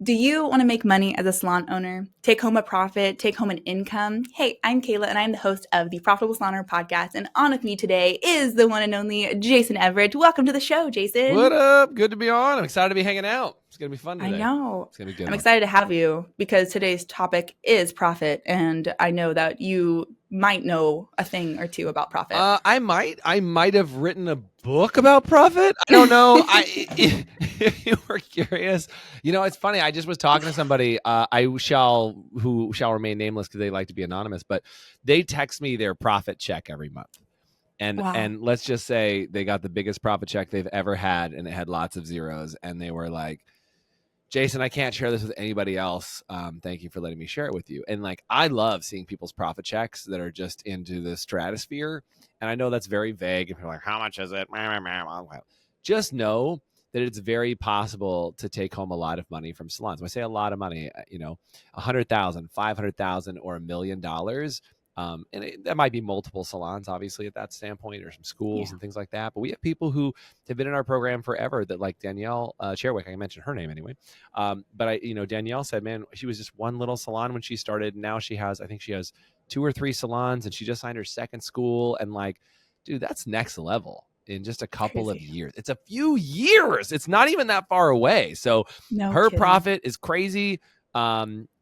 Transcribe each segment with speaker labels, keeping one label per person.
Speaker 1: Do you want to make money as a salon owner? Take home a profit, take home an income? Hey, I'm Kayla, and I'm the host of the Profitable Salon Owner Podcast. And on with me today is the one and only Jason Everett. Welcome to the show, Jason.
Speaker 2: What up? Good to be on. I'm excited to be hanging out. It's going to be fun today.
Speaker 1: I know.
Speaker 2: It's going to be good.
Speaker 1: I'm excited to have you because today's topic is profit. And I know that you might know a thing or two about profit.
Speaker 2: I might have written a book about profit. I don't know. If you were curious, it's funny. I just was talking to somebody, who shall remain nameless because they like to be anonymous, but they text me their profit check every month. And let's just say they got the biggest profit check they've ever had, and it had lots of zeros. And they were like, Jason, I can't share this with anybody else. Thank you for letting me share it with you. And I love seeing people's profit checks that are just into the stratosphere. And I know that's very vague. And people are like, how much is it? Just know that it's very possible to take home a lot of money from salons. When I say a lot of money, $100,000, $500,000, or $1 million. That might be multiple salons, obviously, at that standpoint, or some schools and things like that. But we have people who have been in our program forever that, like Danielle Cherwick, I mentioned her name anyway. But Danielle said, man, she was just one little salon when she started. Now I think she has 2 or 3 salons, and she just signed her second school. And dude, that's next level in just a couple of years. It's a few years. It's not even that far away. So her profit is crazy.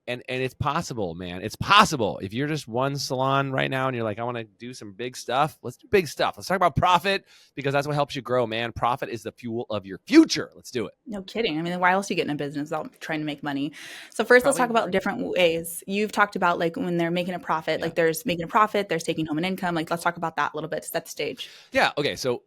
Speaker 2: And it's possible, man. It's possible. If you're just one salon right now and you're like, I want to do some big stuff, let's do big stuff. Let's talk about profit, because that's what helps you grow, man. Profit is the fuel of your future. Let's do it.
Speaker 1: No kidding. I mean, why else do you get in a business without trying to make money? So first, let's talk about different ways. You've talked about when they're making a profit, there's making a profit, there's taking home an income. Let's talk about that a little bit to set the stage.
Speaker 2: Yeah. Okay. So,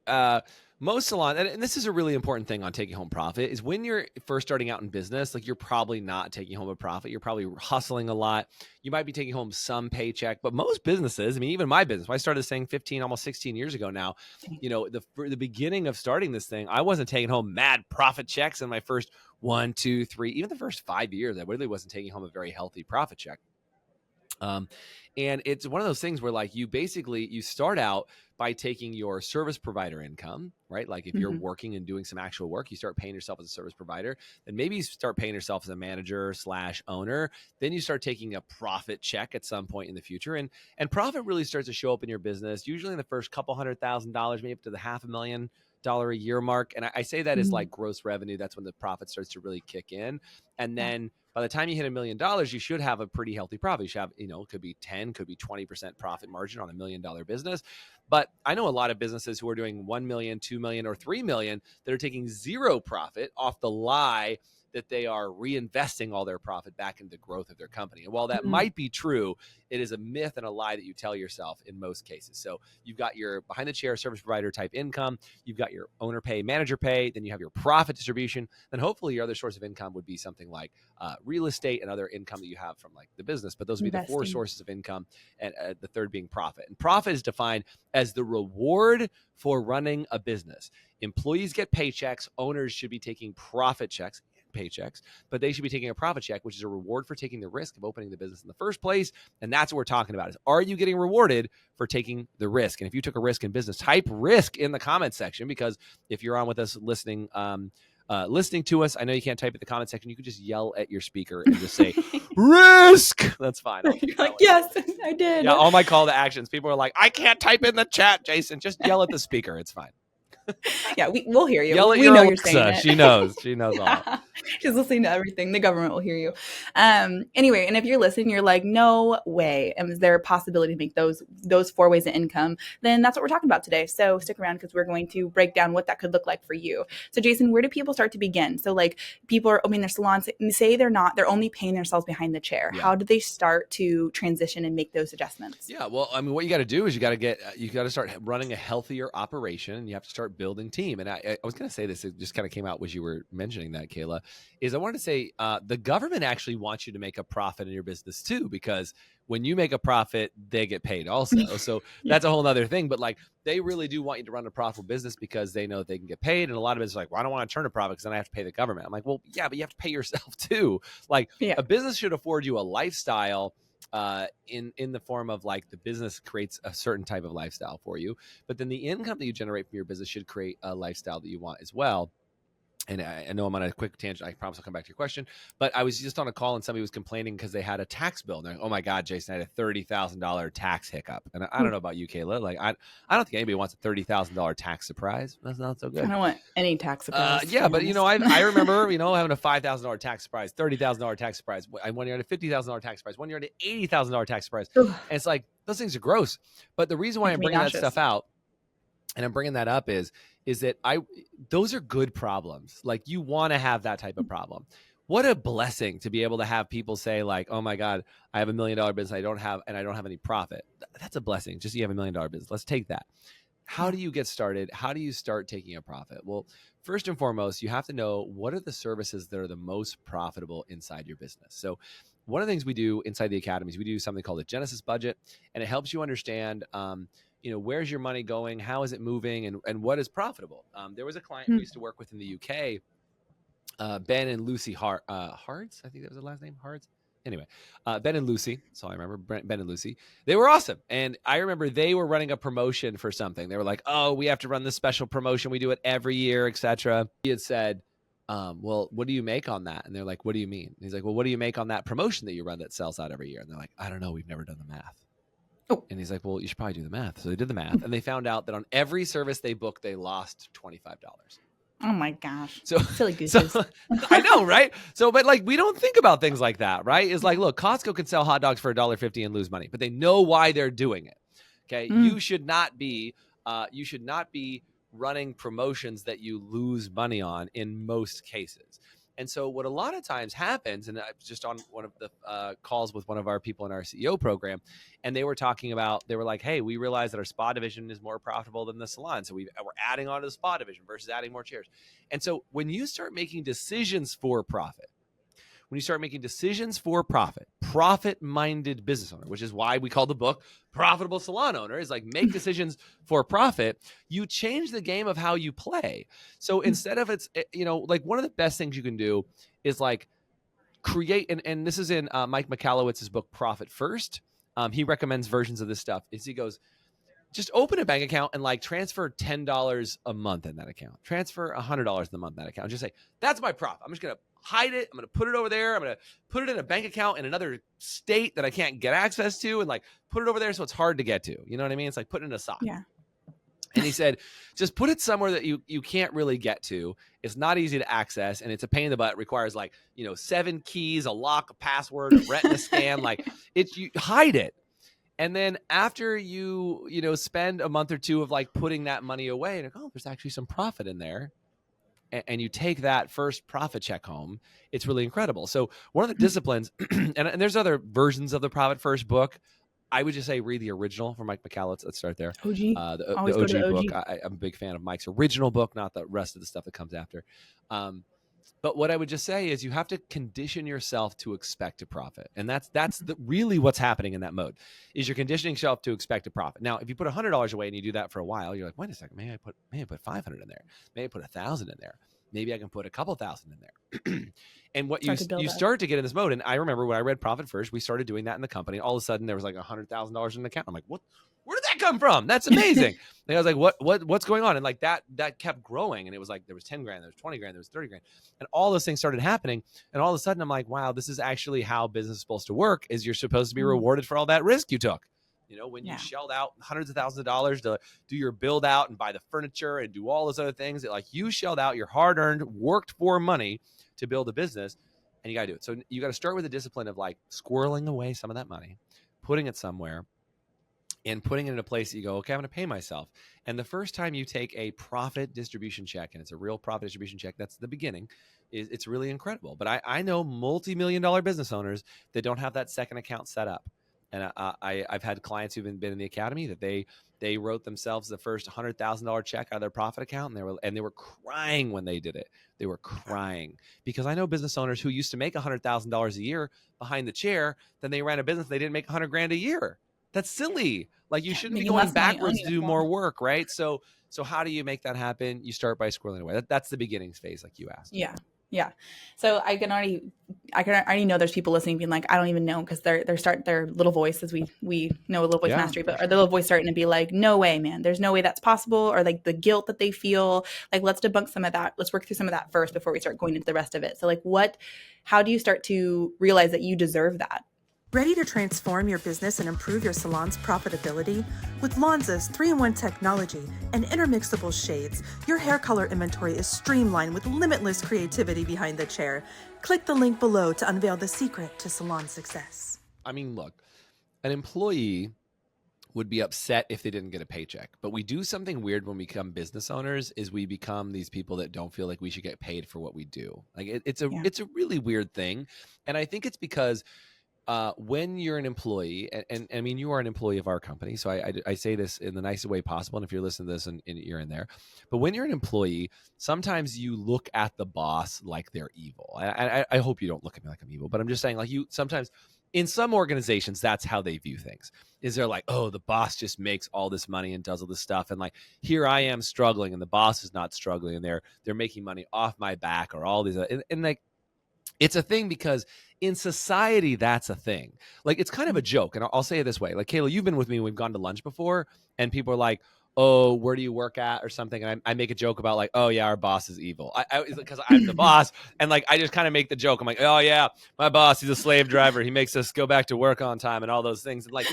Speaker 2: most salons, and this is a really important thing on taking home profit, is when you're first starting out in business, you're probably not taking home a profit. You're probably hustling a lot. You might be taking home some paycheck, but most businesses, even my business, when I started this thing 15, almost 16 years ago now, the beginning of starting this thing, I wasn't taking home mad profit checks in my first 1, 2, 3, even the first 5 years. I really wasn't taking home a very healthy profit check. And it's one of those things where you start out by taking your service provider income, right? If you're working and doing some actual work, you start paying yourself as a service provider. Then maybe you start paying yourself as a manager / owner. Then you start taking a profit check at some point in the future. And profit really starts to show up in your business, usually in the first couple $100,000, maybe up to the $500,000 a year mark. And I say that is gross revenue. That's when the profit starts to really kick in. And then by the time you hit $1 million, you should have a pretty healthy profit. You should have, it could be 10, could be 20% profit margin on $1 million business. But I know a lot of businesses who are doing 1 million, 2 million, or 3 million that are taking zero profit off the lie that they are reinvesting all their profit back into the growth of their company. And while that might be true, it is a myth and a lie that you tell yourself in most cases. So you've got your behind the chair service provider type income, you've got your owner pay, manager pay, then you have your profit distribution. Then hopefully your other source of income would be something like real estate and other income that you have from the business. But those would be the 4 sources of income, and the third being profit. And profit is defined as the reward for running a business. Employees get paychecks, owners should be taking profit checks, paychecks, but they should be taking a profit check, which is a reward for taking the risk of opening the business in the first place. And that's what we're talking about, is, are you getting rewarded for taking the risk? And if you took a risk in business, type risk in the comments section, because if you're on with us listening to us, I know you can't type in the comment section. You could just yell at your speaker and just say risk. That's fine.
Speaker 1: You're like, yes, I did.
Speaker 2: Yeah, all my call to actions. People are like, I can't type in the chat, Jason. Just yell at the speaker. It's fine.
Speaker 1: Yeah, we'll hear you.
Speaker 2: Yell at
Speaker 1: we
Speaker 2: your
Speaker 1: know
Speaker 2: Alexa.
Speaker 1: You're saying it.
Speaker 2: She knows all.
Speaker 1: She's listening to everything. The government will hear you. Anyway, and if you're listening, you're like, no way. And is there a possibility to make those 4 ways of income? Then that's what we're talking about today. So stick around, because we're going to break down what that could look like for you. So Jason, where do people start to begin? So people are opening their salons, say they're only paying themselves behind the chair. Yeah. How do they start to transition and make those adjustments?
Speaker 2: Yeah, well, what you got to do is you got to start running a healthier operation, and you have to start building team. And I was going to say this, it just kind of came out as you were mentioning that, Kayla, is I wanted to say the government actually wants you to make a profit in your business too, because when you make a profit, they get paid also. So that's a whole other thing. But they really do want you to run a profitable business because they know they can get paid. And a lot of it's well, I don't want to turn a profit because then I have to pay the government. I'm like, well, yeah, but you have to pay yourself too. A business should afford you a lifestyle in the form of the business creates a certain type of lifestyle for you, but then the income that you generate from your business should create a lifestyle that you want as well. And I know I'm on a quick tangent. I promise I'll come back to your question. But I was just on a call and somebody was complaining because they had a tax bill. And they're like, oh my God, Jason, I had a $30,000 tax hiccup. And I don't know about you, Kayla. Like, I don't think anybody wants a $30,000 tax surprise. That's not so good.
Speaker 1: I don't want any tax surprise.
Speaker 2: Yeah, but I remember, having a $5,000 tax surprise, $30,000 tax surprise. One year had a $50,000 tax surprise. One year had an $80,000 tax surprise. And it's like, those things are gross. But the reason why I'm bringing that stuff out and I'm bringing that up is that those are good problems. Like, you want to have that type of problem. What a blessing to be able to have people say like, oh my God, I have $1 million business. I don't have any profit. That's a blessing. Just, you have $1 million business. Let's take that. How do you get started? How do you start taking a profit? Well, first and foremost, you have to know what are the services that are the most profitable inside your business. So one of the things we do inside the academy is we do something called a Genesis budget, and it helps you understand, where's your money going? How is it moving? And what is profitable? There was a client we used to work with in the UK, Ben and Lucy Hards. I think that was the last name, Hards. Anyway, Ben and Lucy. So I remember Ben and Lucy. They were awesome. And I remember they were running a promotion for something. They were like, oh, we have to run this special promotion. We do it every year, etc. He had said, well, what do you make on that? And they're like, what do you mean? And he's like, well, what do you make on that promotion that you run that sells out every year? And they're like, I don't know. We've never done the math. Oh. And he's like, well, you should probably do the math. So they did the math, and they found out that on every service they booked, they lost $25.
Speaker 1: Oh my gosh.
Speaker 2: So
Speaker 1: silly gooses.
Speaker 2: So, I know, right? So, but like, we don't think about things like that, right? It's like, look, Costco can sell hot dogs for $1.50 and lose money, but they know why they're doing it. Okay. You should not be running promotions that you lose money on in most cases. And so what a lot of times happens, and I was just on one of the calls with one of our people in our CEO program, and they were like, hey, we realize that our spa division is more profitable than the salon. So we're adding on to the spa division versus adding more chairs. And so when you start making decisions for profit, profit-minded business owner, which is why we call the book Profitable Salon Owner, is like, make decisions for profit. You change the game of how you play. So instead of like, one of the best things you can do is like create, and this is in Mike Michalowicz's book, Profit First. He recommends versions of this stuff. He goes, just open a bank account and like transfer $10 a month in that account. Transfer $100 a month in that account. Just say, that's my profit. I'm just going to hide it. I'm going to put it over there. I'm going to put it in a bank account in another state that I can't get access to, and like put it over there so it's hard to get to. You know what I mean? It's like putting it in a sock.
Speaker 1: Yeah.
Speaker 2: And he said, just put it somewhere that you can't really get to. It's not easy to access, and it's a pain in the butt. It requires like, 7 keys, a lock, a password, a retina scan. Like, you hide it. And then after you spend a month or two of like putting that money away, and like, oh, there's actually some profit in there, and you take that first profit check home, it's really incredible. So one of the disciplines, and there's other versions of the Profit First book. I would just say read the original from Mike Michalowicz. Let's start there.
Speaker 1: OG.
Speaker 2: The OG book. I'm a big fan of Mike's original book, not the rest of the stuff that comes after. But what I would just say is you have to condition yourself to expect a profit. And that's really what's happening in that mode, is you're conditioning yourself to expect a profit. Now, if you put $100 away and you do that for a while, you're like, wait a second, maybe I put 500 in there. Maybe I put 1,000 in there. Maybe I can put a couple thousand in there. And what you start to get in this mode. And I remember when I read Profit First, we started doing that in the company. All of a sudden there was like $100,000 in the account. I'm like, what? Where did that come from? That's amazing. And I was like, what's going on? And like that kept growing. And it was like, there was 10 grand, there was 20 grand, there was 30 grand. And all those things started happening. And all of a sudden I'm like, wow, this is actually how business is supposed to work, is you're supposed to be rewarded for all that risk you took. When you shelled out hundreds of thousands of dollars to do your build out and buy the furniture and do all those other things, that like you shelled out your hard earned, worked for money to build a business, and you got to do it. So you got to start with the discipline of like squirreling away some of that money, putting it somewhere, and putting it in a place that you go, okay, I'm going to pay myself. And the first time you take a profit distribution check, and it's a real profit distribution check, that's the beginning, it's really incredible. But I know multi-million-dollar business owners that don't have that second account set up. And I've had clients who've been in the academy that they wrote themselves the first $100,000 check out of their profit account, and they were crying when they did it. They were crying, because I know business owners who used to make $100,000 a year behind the chair. Then they ran a business, they didn't make $100,000 a year. That's silly. Like, you shouldn't be going backwards to do more work, right? So how do you make that happen? You start by squirreling away. That's the beginning phase, like you asked.
Speaker 1: Yeah. Yeah. So I can already know there's people listening being like, I don't even know, because they're starting their little voice, as we know little voice
Speaker 2: Yeah,
Speaker 1: mastery,
Speaker 2: for
Speaker 1: but or their
Speaker 2: sure.
Speaker 1: little voice starting to be like, no way, man, there's no way that's possible, or like the guilt that they feel. Like, let's debunk some of that. Let's work through some of that first before we start going into the rest of it. So like, how do you start to realize that you deserve that?
Speaker 3: Ready to transform your business and improve your salon's profitability? With Lonza's 3-in-1 technology and intermixable shades, your hair color inventory is streamlined with limitless creativity behind the chair. Click the link below to unveil the secret to salon success.
Speaker 2: I mean, look, an employee would be upset if they didn't get a paycheck. But we do something weird when we become business owners, is we become these people that don't feel like we should get paid for what we do. Like it's a really weird thing. And I think it's because when you're an employee, and I mean, you are an employee of our company, so I say this in the nicest way possible, and if you're listening to this and you're in there, but when you're an employee, sometimes you look at the boss like they're evil. I hope you don't look at me like I'm evil, but I'm just saying, like, you sometimes in some organizations, that's how they view things. Is they're like, oh, the boss just makes all this money and does all this stuff, and like, here I am struggling, and the boss is not struggling, and they're making money off my back, or all these, and like, it's a thing because in society, that's a thing. Like, it's kind of a joke. And I'll say it this way. Like, Kayla, you've been with me. We've gone to lunch before, and people are like, oh, where do you work at, or something. And I make a joke about like, oh yeah, our boss is evil. Because I'm the boss. And like, I just kind of make the joke. I'm like, oh yeah, my boss, he's a slave driver. He makes us go back to work on time and all those things. And like,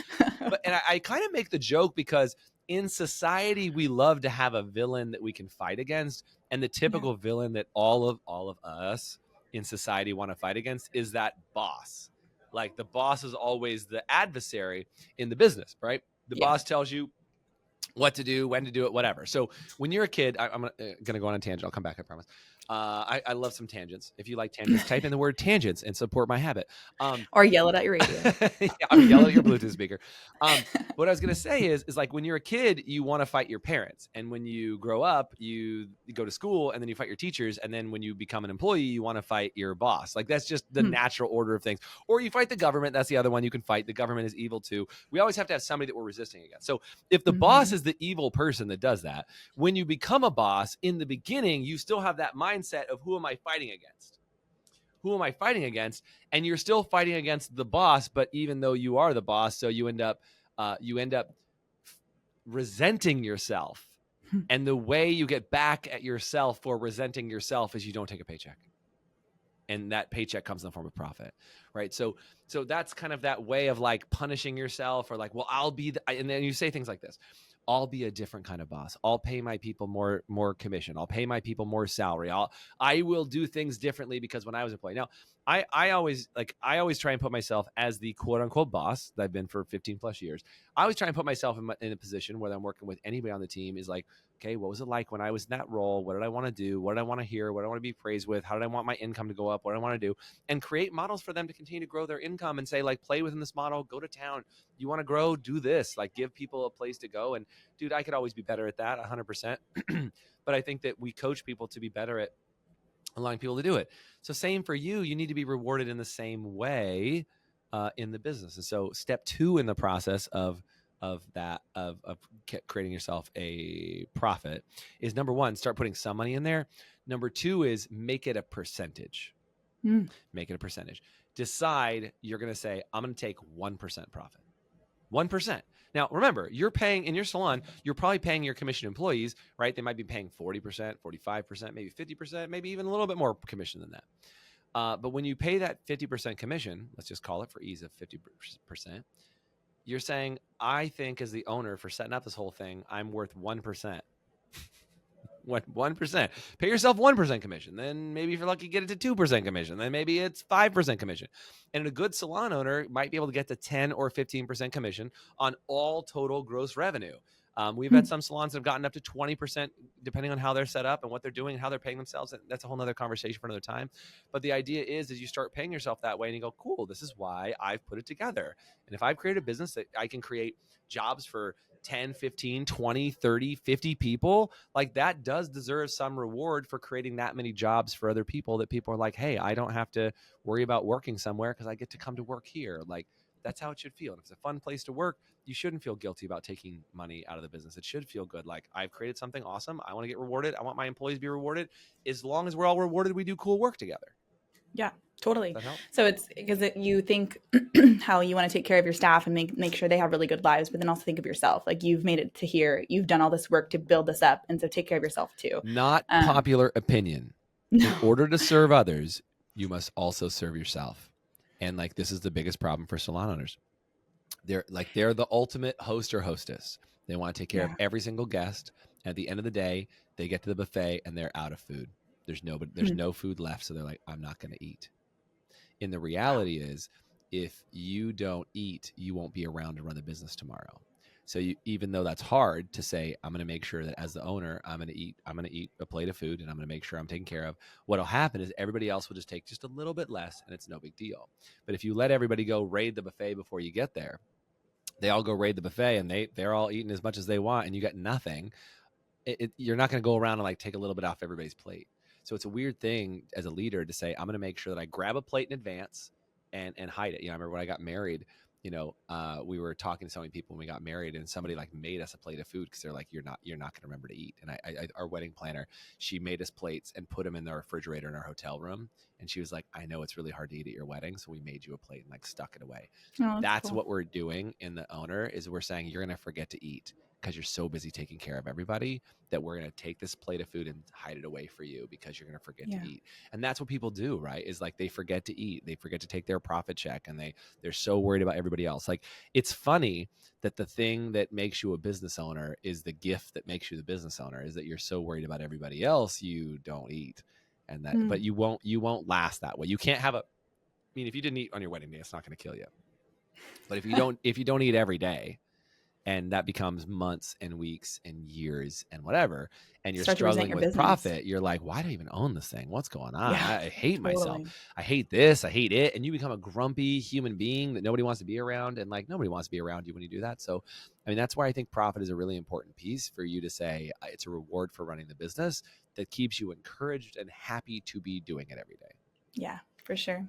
Speaker 2: and I kind of make the joke because in society, we love to have a villain that we can fight against. And the typical villain that all of us in society want to fight against is that boss. Like, the boss is always the adversary in the business, right? The boss tells you what to do, when to do it, whatever. So when you're a kid, I'm going to go on a tangent. I'll come back, I promise. I love some tangents. If you like tangents, type in the word tangents and support my habit.
Speaker 1: Or yell it at your radio.
Speaker 2: Yeah, I'm gonna yell at your Bluetooth speaker. What I was gonna say is like, when you're a kid, you want to fight your parents, and when you grow up, you go to school, and then you fight your teachers, and then when you become an employee, you want to fight your boss. Like, that's just the natural order of things. Or you fight the government. That's the other one you can fight. The government is evil too. We always have to have somebody that we're resisting against. So if the boss is the evil person that does that, when you become a boss, in the beginning, you still have that mindset of, who am I fighting against? Who am I fighting against? And you're still fighting against the boss, but even though you are the boss, so you end up resenting yourself. And the way you get back at yourself for resenting yourself is you don't take a paycheck. And that paycheck comes in the form of profit, right? So that's kind of that way of like punishing yourself, or like, well, I'll be and then you say things like this: I'll be a different kind of boss. I'll pay my people more commission. I'll pay my people more salary. I will do things differently because when I was an employee. Now, I always try and put myself as the quote unquote boss that I've been for 15 plus years. I always try and put myself in a position where I'm working with anybody on the team is like, okay, what was it like when I was in that role? What did I want to do? What did I want to hear? What did I want to be praised with? How did I want my income to go up? What did I want to do? And create models for them to continue to grow their income, and say, like, play within this model, go to town. You want to grow, do this, like, give people a place to go. And dude, I could always be better at that 100%. But I think that we coach people to be better at allowing people to do it. So same for you. You need to be rewarded in the same way in the business. And so step 2 in the process of creating yourself a profit is, number 1, start putting some money in there. Number 2 is make it a percentage. Make it a percentage. Decide you're going to say, I'm going to take 1% profit. 1%. Now, remember, you're paying in your salon, you're probably paying your commission employees, right? They might be paying 40%, 45%, maybe 50%, maybe even a little bit more commission than that. But when you pay that 50% commission, let's just call it for ease of 50%, you're saying, I think as the owner for setting up this whole thing, I'm worth 1%. 1%. Pay yourself 1% commission. Then maybe if you're lucky, get it to 2% commission. Then maybe it's 5% commission. And a good salon owner might be able to get to 10 or 15% commission on all total gross revenue. We've had some salons that have gotten up to 20%, depending on how they're set up and what they're doing and how they're paying themselves. And that's a whole nother conversation for another time. But the idea is you start paying yourself that way and you go, cool, this is why I've put it together. And if I've created a business that I can create jobs for 10, 15, 20, 30, 50 people, like, that does deserve some reward for creating that many jobs for other people, that people are like, hey, I don't have to worry about working somewhere because I get to come to work here. Like, That's how it should feel. And if it's a fun place to work, you shouldn't feel guilty about taking money out of the business. It should feel good. Like, I've created something awesome. I want to get rewarded. I want my employees to be rewarded. As long as we're all rewarded, we do cool work together.
Speaker 1: Yeah, totally.
Speaker 2: Does that help?
Speaker 1: So it's because you think how you want to take care of your staff and make sure they have really good lives, but then also think of yourself. Like, you've made it to here. You've done all this work to build this up. And so take care of yourself too.
Speaker 2: Not popular opinion.
Speaker 1: No.
Speaker 2: In order to serve others, you must also serve yourself. And like, this is the biggest problem for salon owners. They're the ultimate host or hostess. They want to take care of every single guest. At the end of the day, they get to the buffet and they're out of food. There's no food left. So they're like, I'm not going to eat. And the reality is, if you don't eat, you won't be around to run the business tomorrow. So even though that's hard to say, I'm going to make sure that as the owner, I'm going to eat a plate of food and I'm going to make sure I'm taken care of. What'll happen is everybody else will just take just a little bit less and it's no big deal. But if you let everybody go raid the buffet before you get there, they all go raid the buffet and they're all eating as much as they want and you got nothing. You're not going to go around and like take a little bit off everybody's plate. So it's a weird thing as a leader to say, I'm going to make sure that I grab a plate in advance and hide it. I remember when I got married, we were talking to so many people when we got married and somebody like made us a plate of food because they're like, you're not going to remember to eat. And I our wedding planner, she made us plates and put them in the refrigerator in our hotel room. And she was like, I know it's really hard to eat at your wedding. So we made you a plate and like stuck it away.
Speaker 1: Oh,
Speaker 2: that's
Speaker 1: cool.
Speaker 2: what we're doing in the owner is we're saying you're going to forget to eat because you're so busy taking care of everybody that we're going to take this plate of food and hide it away for you because you're going to forget to eat. And that's what people do, right? Is like they forget to eat. They forget to take their profit check and they're so worried about everybody else. Like, it's funny that the thing that makes you a business owner is the gift that makes you the business owner is that you're so worried about everybody else, you don't eat. And that, but you won't last that way. You can't have if you didn't eat on your wedding day, it's not going to kill you. But if you don't eat every day, and that becomes months and weeks and years and whatever, and you're struggling with business. Profit, you're like, why do I even own this thing? What's going on?
Speaker 1: Yeah,
Speaker 2: I hate myself.
Speaker 1: totally.
Speaker 2: I hate this. I hate it. And you become a grumpy human being that nobody wants to be around. And like, nobody wants to be around you when you do that. So, that's why I think profit is a really important piece for you to say it's a reward for running the business that keeps you encouraged and happy to be doing it every day.
Speaker 1: Yeah, for sure.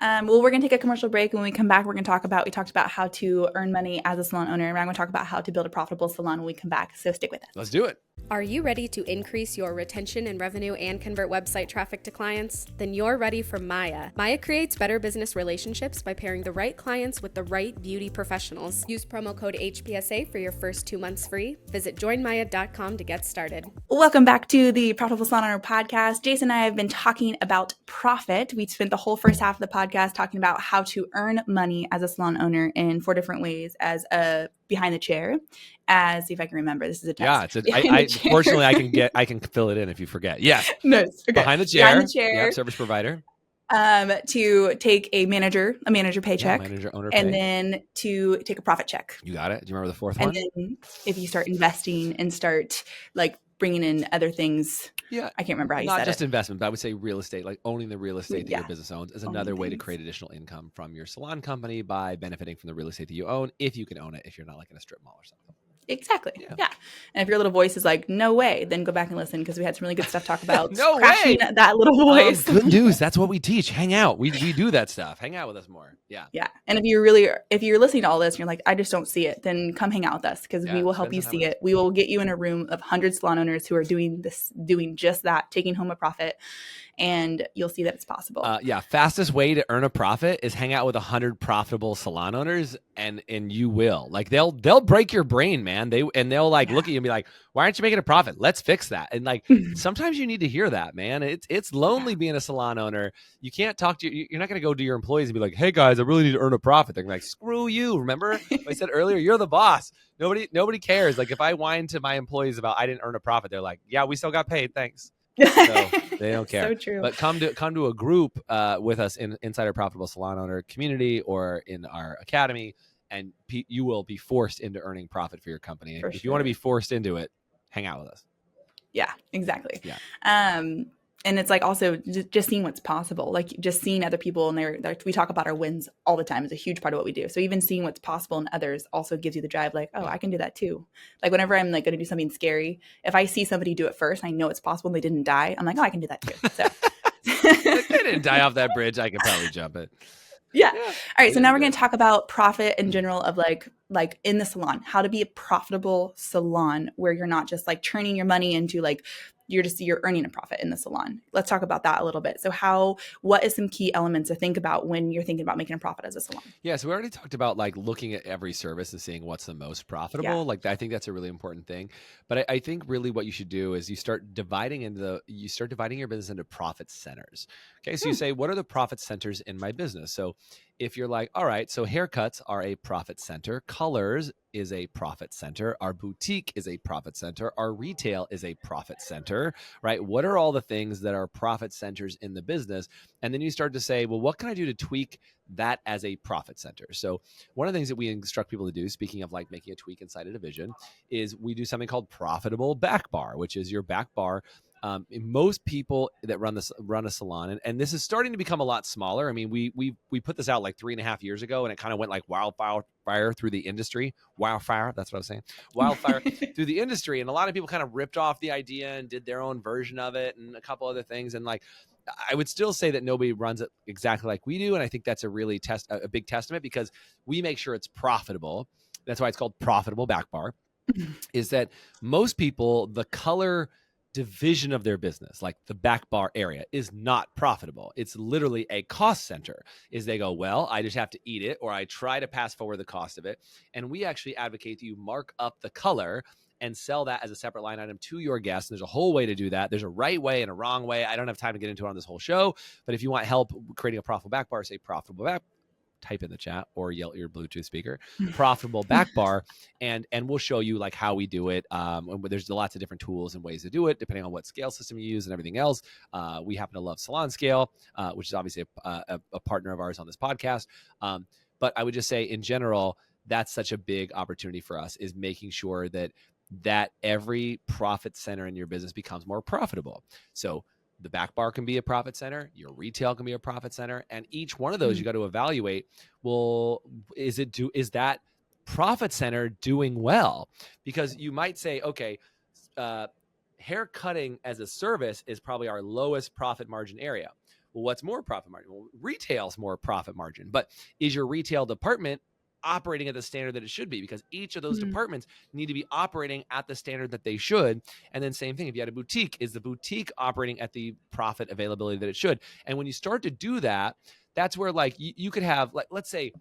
Speaker 1: Well, we're going to take a commercial break. When we come back, we talked about how to earn money as a salon owner. And I'm going to talk about how to build a profitable salon when we come back. So stick with us.
Speaker 2: Let's do it.
Speaker 4: Are you ready to increase your retention and revenue and convert website traffic to clients? Then you're ready for Maya. Maya creates better business relationships by pairing the right clients with the right beauty professionals. Use promo code HPSA for your first 2 months free. Visit joinmaya.com to get started.
Speaker 1: Welcome back to the Profitable Salon Owner Podcast. Jason and I have been talking about profit. We spent the whole first half of the podcast talking about how to earn money as a salon owner in 4 different ways: as a behind the chair, see if I can remember. This is a test.
Speaker 2: Yeah, fortunately I can fill it in if you forget. Yes.
Speaker 1: No, okay.
Speaker 2: Behind the chair.
Speaker 1: Yep,
Speaker 2: service provider.
Speaker 1: To take a manager paycheck,
Speaker 2: manager owner
Speaker 1: and
Speaker 2: pay.
Speaker 1: Then to take a profit check.
Speaker 2: You got it. Do you remember the fourth
Speaker 1: and
Speaker 2: one?
Speaker 1: Then if you start investing and start like bringing in other things.
Speaker 2: Yeah.
Speaker 1: I can't remember how you said it.
Speaker 2: Not just investment, but I would say real estate, like owning the real estate that your business owns is another way to
Speaker 1: things.
Speaker 2: create additional income from your salon company by benefiting from the real estate that you own, if you can own it, if you're not like in a strip mall or something.
Speaker 1: Exactly. Yeah. And if your little voice is like, no way, then go back and listen because we had some really good stuff to talk about.
Speaker 2: No way.
Speaker 1: That little voice.
Speaker 2: Good news. That's what we teach. Hang out. We do that stuff. Hang out with us more. Yeah.
Speaker 1: Yeah. And if you're listening to all this and you're like, I just don't see it, then come hang out with us because we will help you see it. We will get you in a room of 100 salon owners who are doing just that, taking home a profit. And you'll see that it's possible.
Speaker 2: Fastest way to earn a profit is hang out with 100 profitable salon owners, and you will. Like they'll break your brain, man. They'll like look at you and be like, "Why aren't you making a profit? Let's fix that." And like sometimes you need to hear that, man. It's lonely being a salon owner. You can't talk to you're not going to go to your employees and be like, "Hey guys, I really need to earn a profit." They're like, "Screw you." Remember I said earlier, you're the boss. Nobody cares. Like if I whine to my employees about I didn't earn a profit, they're like, "Yeah, we still got paid. Thanks." So they don't care.
Speaker 1: So true.
Speaker 2: But come to a group with us inside our Profitable Salon Owner community or in our academy, and you will be forced into earning profit for your company. If you want to be forced into it, hang out with us.
Speaker 1: Yeah, exactly.
Speaker 2: Yeah.
Speaker 1: And it's like also just seeing what's possible, like just seeing other people, and we talk about our wins all the time is a huge part of what we do. So even seeing what's possible in others also gives you the drive, like, oh, I can do that too. Like whenever I'm like going to do something scary, if I see somebody do it first, I know it's possible and they didn't die. I'm like, oh, I can do that too. So
Speaker 2: They didn't die off that bridge. I can probably jump it.
Speaker 1: Yeah.
Speaker 2: Yeah,
Speaker 1: All right.
Speaker 2: it
Speaker 1: So
Speaker 2: is
Speaker 1: now we're going
Speaker 2: good.
Speaker 1: to talk about profit in general of like in the salon, how to be a profitable salon where you're not just like churning your money into like you're earning a profit in the salon. Let's talk about that a little bit. So what is some key elements to think about when you're thinking about making a profit as a salon?
Speaker 2: Yeah, so we already talked about like looking at every service and seeing what's the most profitable.
Speaker 1: Yeah.
Speaker 2: Like I think that's a really important thing. But I think really what you should do is you start dividing your business into profit centers. Okay, so you say, what are the profit centers in my business? So if you're like, all right, so haircuts are a profit center, colors is a profit center, our boutique is a profit center, our retail is a profit center, right? What are all the things that are profit centers in the business? And then you start to say, well, what can I do to tweak that as a profit center? So one of the things that we instruct people to do, speaking of like making a tweak inside a division, is we do something called profitable back bar, which is your back bar. Most people that run a salon, and this is starting to become a lot smaller. I mean, we put this out like 3.5 years ago, and it kind of went like wildfire through the industry. Wildfire, that's what I was saying. Wildfire through the industry, and a lot of people kind of ripped off the idea and did their own version of it, and a couple other things, and like. I would still say that nobody runs it exactly like we do. And I think that's a really a big testament because we make sure it's profitable. That's why it's called profitable back bar, is that most people, the color division of their business, like the back bar area, is not profitable. It's literally a cost center. Is they go, well, I just have to eat it, or I try to pass forward the cost of it. And we actually advocate that you mark up the color and sell that as a separate line item to your guests. And there's a whole way to do that. There's a right way and a wrong way. I don't have time to get into it on this whole show, but if you want help creating a profitable back bar, say profitable back, type in the chat or yell at your Bluetooth speaker, profitable back bar. And we'll show you like how we do it. There's lots of different tools and ways to do it, depending on what scale system you use and everything else. We happen to love Salon Scale, which is obviously a partner of ours on this podcast. But I would just say in general, that's such a big opportunity for us, is making sure that every profit center in your business becomes more profitable. So the back bar can be a profit center, your retail can be a profit center, and each one of those you got to evaluate, well, is that profit center doing well? Because you might say, okay, hair cutting as a service is probably our lowest profit margin area. Well, what's more profit margin? Well, retail's more profit margin, but is your retail department operating at the standard that it should be? Because each of those departments need to be operating at the standard that they should. And then same thing, if you had a boutique, is the boutique operating at the profit availability that it should? And when you start to do that, that's where like you could have, like, let's say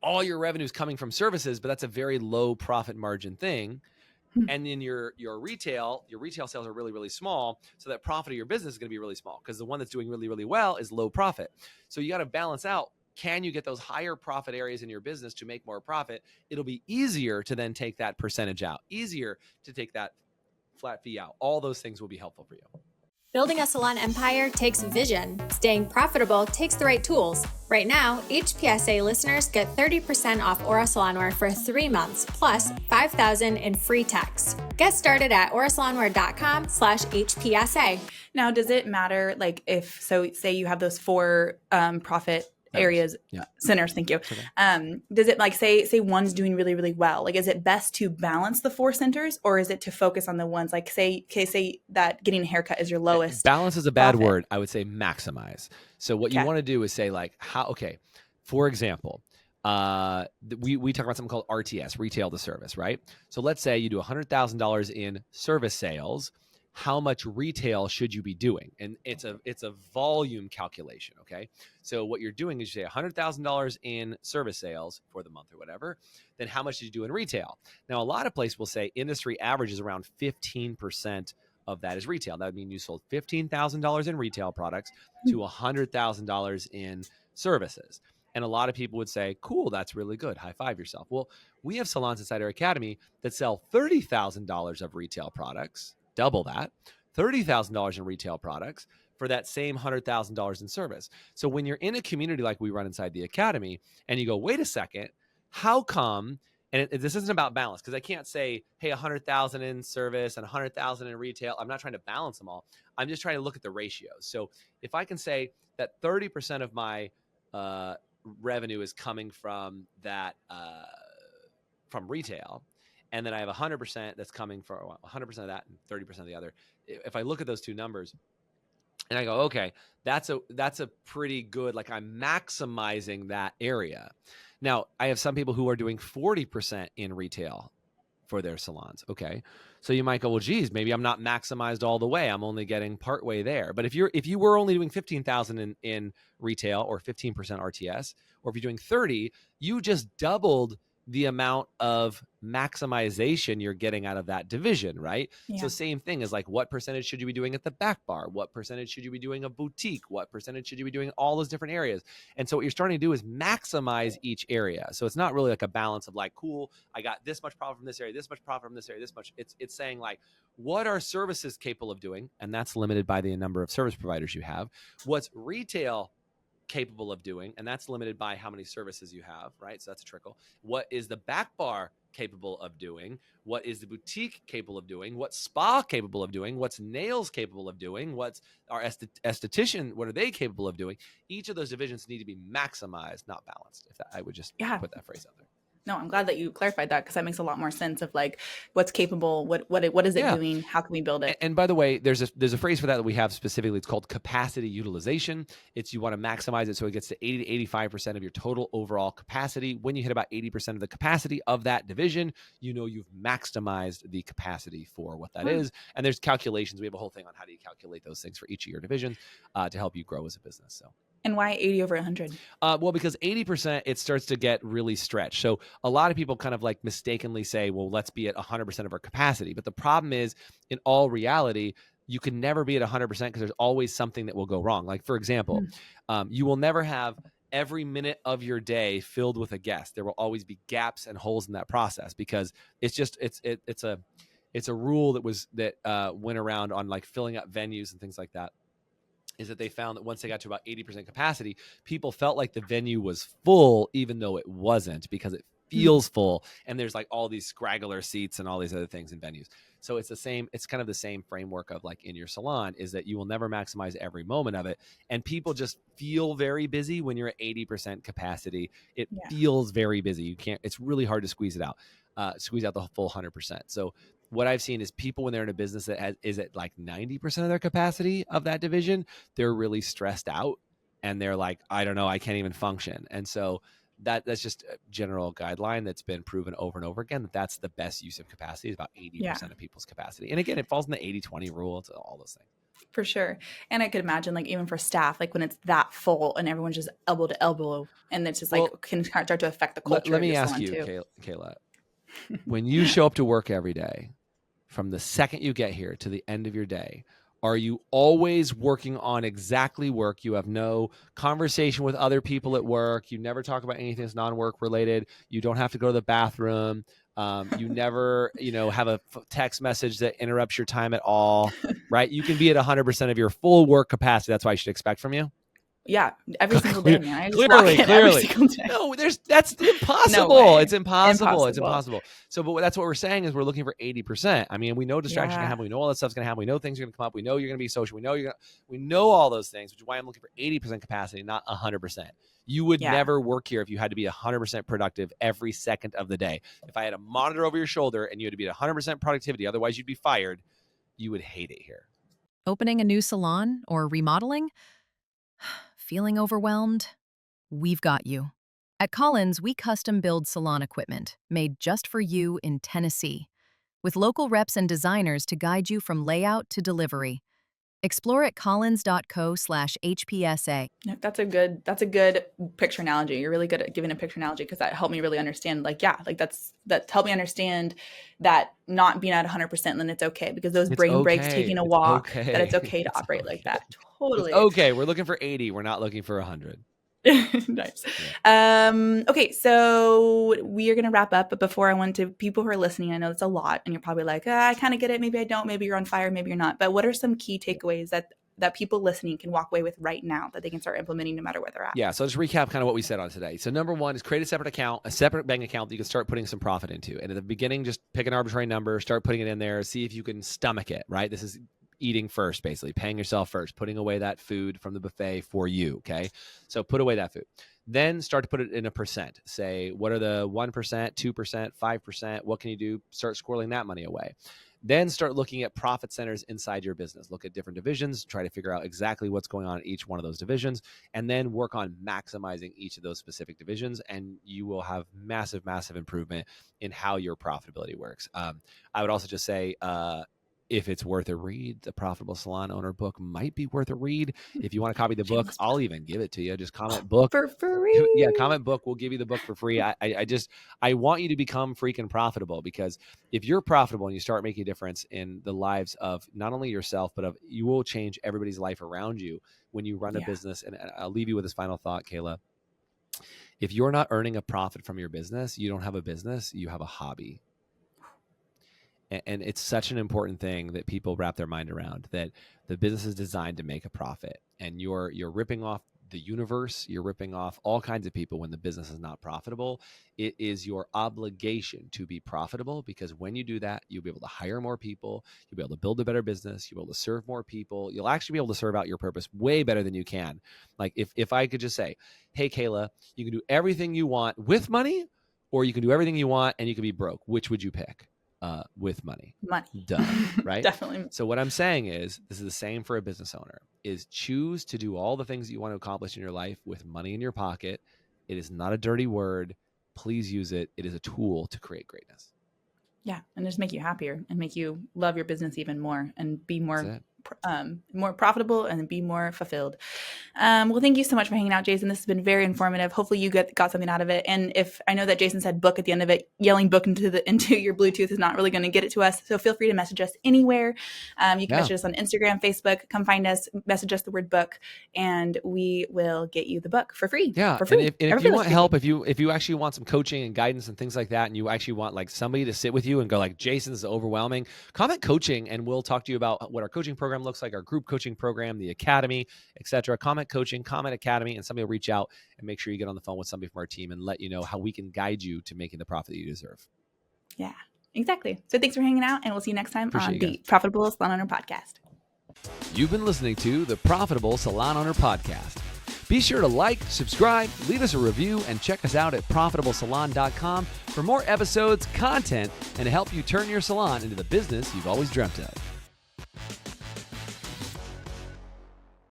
Speaker 2: all your revenue is coming from services, but that's a very low profit margin thing. And then your retail sales are really, really small. So that profit of your business is going to be really small because the one that's doing really, really well is low profit. So you got to balance out, can you get those higher profit areas in your business to make more profit? It'll be easier to then take that percentage out, easier to take that flat fee out. All those things will be helpful for you.
Speaker 5: Building a salon empire takes vision. Staying profitable takes the right tools. Right now, HPSA listeners get 30% off Aura Salonware for 3 months, plus $5,000 in free text. Get started at aurasalonware.com/HPSA.
Speaker 1: Now, does it matter, like, say you have those 4 profit areas, centers, thank you. Okay. Does it, like, say one's doing really, really well? Like, is it best to balance the 4 centers, or is it to focus on the ones, like, say that getting a haircut is your lowest?
Speaker 2: Balance is a bad word. I would say maximize. So what you want to do is say, like, for example, we talk about something called RTS, retail to service, right? So let's say you do $100,000 in service sales. How much retail should you be doing? And it's a volume calculation, okay? So what you're doing is you say $100,000 in service sales for the month or whatever, then how much did you do in retail? Now, a lot of places will say industry average is around 15% of that is retail. That would mean you sold $15,000 in retail products to $100,000 in services. And a lot of people would say, cool, that's really good. High five yourself. Well, we have salons inside our academy that sell $30,000 of retail products, double that, $30,000 in retail products for that same $100,000 in service. So when you're in a community like we run inside the academy and you go, wait a second, how come, and this isn't about balance, because I can't say, hey, 100,000 in service and 100,000 in retail. I'm not trying to balance them all. I'm just trying to look at the ratios. So if I can say that 30% of my revenue is coming from that, from retail, and then I have 100% that's coming from 100% of that and 30% of the other. If I look at those two numbers, And I go, okay, that's a pretty good, like I'm maximizing that area. Now, I have some people who are doing 40% in retail for their salons. Okay. So you might go, well, geez, maybe I'm not maximized all the way. I'm only getting part way there. But if you were only doing 15,000 in retail or 15% RTS, or if you're doing 30, you just doubled the amount of maximization you're getting out of that division, right?
Speaker 1: Yeah.
Speaker 2: So same thing is like, what percentage should you be doing at the back bar? What percentage should you be doing a boutique? What percentage should you be doing all those different areas? And so what you're starting to do is maximize each area. So it's not really like a balance of like, cool, I got this much profit from this area, this much profit from this area, this much. It's saying like, what are services capable of doing? And that's limited by the number of service providers you have. What's retail capable of doing, and that's limited by how many services you have, right? So that's a trickle. What is the back bar capable of doing? What is the boutique capable of doing? What's spa capable of doing? What's nails capable of doing? What's our esthetician, what are they capable of doing? Each of those divisions need to be maximized, not balanced. If that, I would just put that phrase out there.
Speaker 1: No, I'm glad that you clarified that, because that makes a lot more sense of like what's capable, what is it doing, how can we build it?
Speaker 2: And by the way, there's a phrase for that we have specifically. It's called capacity utilization. It's you want to maximize it so it gets to 80 to 85% of your total overall capacity. When you hit about 80% of the capacity of that division, you know you've maximized the capacity for what that is. And there's calculations. We have a whole thing on how do you calculate those things for each of your divisions to help you grow as a business. So.
Speaker 1: And why 80 over 100?
Speaker 2: Well, because 80%, it starts to get really stretched. So a lot of people kind of like mistakenly say, well, let's be at 100% of our capacity. But the problem is, in all reality, you can never be at 100% because there's always something that will go wrong. Like, for example, you will never have every minute of your day filled with a guest. There will always be gaps and holes in that process, because it's just, it's a rule that went around on like filling up venues and things like that. Is that they found that once they got to about 80% capacity, people felt like the venue was full, even though it wasn't, because it feels full. And there's like all these scraggler seats and all these other things in venues. So it's kind of the same framework of like in your salon, is that you will never maximize every moment of it. And people just feel very busy when you're at 80% capacity. It feels very busy. It's really hard to squeeze it out, squeeze out the full 100%. So what I've seen is people, when they're in a business that is at like 90% of their capacity of that division, they're really stressed out and they're like, I don't know, I can't even function. And so that's just a general guideline that's been proven over and over again, that's the best use of capacity, is about 80% of people's capacity. And again, it falls in the 80-20 rule. It's all those things.
Speaker 1: For sure. And I could imagine, like, even for staff, like when it's that full and everyone's just elbow to elbow, and it's just like can start to affect the culture.
Speaker 2: Let me ask you, Kayla, when you show up to work every day, from the second you get here to the end of your day, are you always working on exactly work? You have no conversation with other people at work. You never talk about anything that's non-work related. You don't have to go to the bathroom. You never, have a text message that interrupts your time at all, right? You can be at 100% of your full work capacity. That's what I should expect from you.
Speaker 1: Yeah, every single day, man. I just
Speaker 2: clearly.
Speaker 1: every single day.
Speaker 2: No, that's impossible.
Speaker 1: No,
Speaker 2: it's impossible. It's impossible. So, but that's what we're saying is we're looking for 80%. I mean, we know distraction can happen. We know all that stuff's going to happen. We know things are going to come up. We know you're going to be social. We know all those things, which is why I'm looking for 80% capacity, not 100%. You would never work here if you had to be 100% productive every second of the day. If I had a monitor over your shoulder and you had to be at 100% productivity, otherwise you'd be fired, you would hate it here.
Speaker 6: Opening a new salon or remodeling? Feeling overwhelmed? We've got you. At Collins, we custom build salon equipment made just for you in Tennessee, with local reps and designers to guide you from layout to delivery. Explore at collins.co/HPSA.
Speaker 1: That's a good picture analogy. You're really good at giving a picture analogy, because that helped me really understand, that helped me understand that not being at 100%, and then it's okay, because those brain breaks, taking a walk, that it's okay to operate like that. Totally.
Speaker 2: It's okay. We're looking for 80. We're not looking for 100.
Speaker 1: Nice. Okay, so we are going to wrap up, but before I went to people who are listening, I know it's a lot, and you're probably like, I kind of get it. Maybe I don't. Maybe you're on fire. Maybe you're not. But what are some key takeaways that people listening can walk away with right now that they can start implementing no matter where they're at? Yeah.
Speaker 2: So let's recap kind of what we said on today. So number one is create a separate bank account that you can start putting some profit into. And at the beginning, just pick an arbitrary number, start putting it in there, see if you can stomach it, right? This is eating first, basically paying yourself first, putting away that food from the buffet for you. Okay. So put away that food. Then start to put it in a percent. Say, what are the 1%, 2%, 5%? What can you do? Start squirreling that money away. Then start looking at profit centers inside your business. Look at different divisions, try to figure out exactly what's going on in each one of those divisions, and then work on maximizing each of those specific divisions, and you will have massive, massive improvement in how your profitability works. I would also just say, if it's worth a read, the Profitable Salon Owner book might be worth a read. If you want to copy the book, I'll even give it to you. Just comment book
Speaker 1: for free.
Speaker 2: Yeah, comment book. We'll give you the book for free. I want you to become freaking profitable, because if you're profitable and you start making a difference in the lives of not only yourself, but you will change everybody's life around you when you run a business. And I'll leave you with this final thought, Kayla. If you're not earning a profit from your business, you don't have a business, you have a hobby. And it's such an important thing that people wrap their mind around, that the business is designed to make a profit, and you're ripping off the universe. You're ripping off all kinds of people when the business is not profitable. It is your obligation to be profitable, because when you do that, you'll be able to hire more people. You'll be able to build a better business. You'll be able to serve more people. You'll actually be able to serve out your purpose way better than you can. Like if I could just say, hey, Kayla, you can do everything you want with money, or you can do everything you want and you can be broke. Which would you pick? With money. Duh, right?
Speaker 1: Definitely.
Speaker 2: So what I'm saying is, this is the same for a business owner, is choose to do all the things that you want to accomplish in your life with money in your pocket. It is not a dirty word. Please use it. It is a tool to create greatness.
Speaker 1: Yeah. And just make you happier and make you love your business even more and be more profitable and be more fulfilled. Well, thank you so much for hanging out, Jason. This has been very informative. Hopefully you got something out of it. And if I know that Jason said book at the end of it, yelling book into your Bluetooth is not really going to get it to us. So feel free to message us anywhere. You can message us on Instagram, Facebook, come find us, message us the word book, and we will get you the book for free.
Speaker 2: Yeah.
Speaker 1: For free.
Speaker 2: And if you want help, if you actually want some coaching and guidance and things like that, and you actually want like somebody to sit with you and go like, Jason's overwhelming, comment coaching, and we'll talk to you about what our coaching program looks like, our group coaching program, the academy, etc. Comment coaching, comment academy, and somebody will reach out and make sure you get on the phone with somebody from our team and let you know how we can guide you to making the profit that you deserve.
Speaker 1: Yeah, exactly. So thanks for hanging out, and we'll see you next time
Speaker 2: Appreciate
Speaker 1: on the Profitable Salon Owner Podcast.
Speaker 2: You've been listening to the Profitable Salon Owner Podcast. Be sure to like, subscribe, leave us a review, and check us out at profitablesalon.com for more episodes, content, and to help you turn your salon into the business you've always dreamt of.